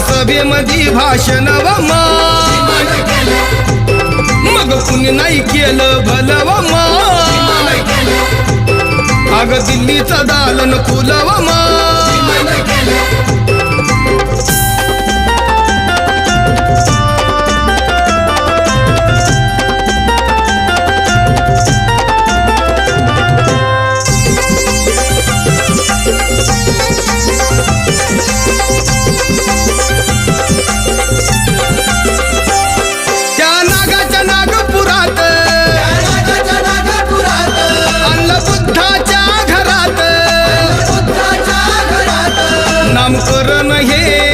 सभेमधी भाषण व मग कुणी नाही केलं भलं व अग दिल्लीचं दालन खुलं व